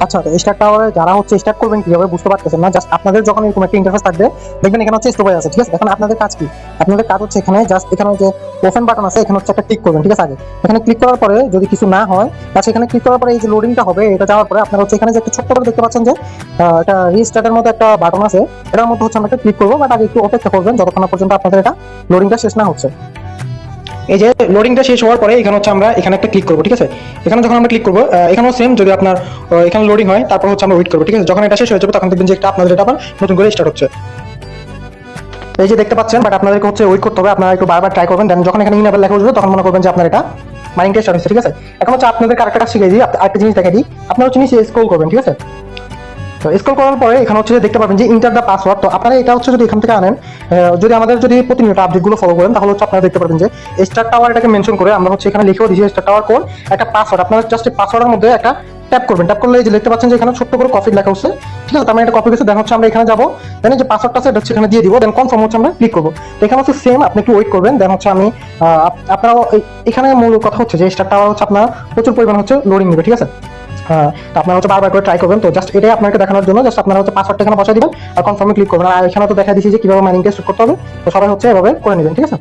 আচ্ছা, তো স্টার্ট টাওয়ারে যারা হচ্ছে স্টার্ট করবেন কিভাবে বুঝতে পারতেছেন না, জাস্ট আপনাদের যখন এরকম একটা ইন্টারফেস থাকবে, দেখবেন এখানে হচ্ছে স্টপ হয়ে আছে, ঠিক আছে। এখন আপনাদের কাজ কি? আপনাদের কাজ হচ্ছে এখানে জাস্ট এখানে যে ওপেন বাটন আছে এখানে হচ্ছে একটা ক্লিক করবেন, ঠিক আছে। আগে এখানে ক্লিক করার পরে যদি কিছু না হয়, তাহলে এখানে ক্লিক করার পরে এই যে লোডিংটা হবে, এটা যাওয়ার পরে আপনারা হচ্ছে এখানে যে একটা ছোট্ট করে দেখতে পাচ্ছেন যে এটা রিস্টার্টের মতো একটা বাটন আছে, এটার মধ্যে হচ্ছে আমরা একটা ক্লিক করবো, বাট আগে একটু অপেক্ষা করবেন যতক্ষণ না পর্যন্ত আপনাদের এটা লোডিংটা শেষ না হচ্ছে। এই যে লোডিংটা শেষ হওয়ার পরে এখানে হচ্ছে আমরা এখানে একটা ক্লিক করবো, ঠিক আছে। এখানে যখন আমরা ক্লিক করবো, এখানেও সেম, যদি আপনার এখানে লোডিং হয় তারপর হচ্ছে আমরা ওয়েট করবো, ঠিক আছে। যখন এটা শেষ হয়ে যাবে তখন দেখবেন যে একটা আপনাদের এটা আবার নতুন করে স্টার্ট হচ্ছে। এই যে দেখতে পাচ্ছেন, বাট আপনাদেরকে হচ্ছে ওয়েট করতে হবে, আপনারা একটু বারবার ট্রাই করবেন, দেন যখন এখানে ইনেবল লেখা উঠবে তখন মনে করবেন যে আপনার এটা মাইনিংটা স্টার্ট হচ্ছে, ঠিক আছে। এখন হচ্ছে আপনাদের আরেকটা কাজ শিখিয়ে দিই, আরেকটা জিনিস দেখাই দিই। আপনারা হচ্ছে নিচে স্ক্রল করবেন, ঠিক আছে। তো স্ক্রল করার পরে এখানে হচ্ছে দেখতে পাবেন যে ইন্টার দ্য পাসওয়ার্ড। তো আপনারা এটা হচ্ছে যদি এখান থেকে আনেন, যদি আমাদের যদি প্রতিনিয়ত আপডেটগুলো ফলো করেন, তাহলে হচ্ছে আপনারা দেখতে পাবেন যে স্টার টাওয়ার এটাকে মেনশন করে আমরা হচ্ছে এখানে লিখেও দিয়েছি স্টার টাওয়ার কোড একটা পাসওয়ার্ড। আপনারা জাস্ট পাসওয়ার্ডের মধ্যে একটা ট্যাপ করবেন, ট্যাপ করলে এই যে দেখতে পাচ্ছেন যে এখানে ছোট্ট করে কপি লেখা হচ্ছে, ঠিক আছে। তার মানে এটা কপি গেছে, দেন হচ্ছে আমরা এখানে যাবো, দেন যে পাসওয়ার্ডটা আছে এটা হচ্ছে এখানে দিয়ে দিব, দেন কনফার্ম হচ্ছে আমরা ক্লিক করবো। তো এখানে হচ্ছে সেম, আপনি একটু ওয়েট করবেন, দেন হচ্ছে আমি আপনারাও এখানে মূল কথা হচ্ছে যে স্টার টাওয়ার হচ্ছে আপনার প্রচুর পরিমাণ হচ্ছে লোডিং নেবে, ঠিক আছে। হ্যাঁ, তো আপনারা হচ্ছে বারবার করে ট্রাই করবেন। তো জাস্ট এটাই আপনাকে দেখানোর জন্য জাস্ট আপনারা হচ্ছে পাসওয়ার্ডটা এখানে বসাই দিবেন আর কনফার্মে ক্লিক করবেন। আর এখানে তো দেখা দিয়েছি যে কিভাবে মাইনিং টেস্ট করতে হবে, তো সবাই হচ্ছে এভাবে করে নেবেন, ঠিক আছে।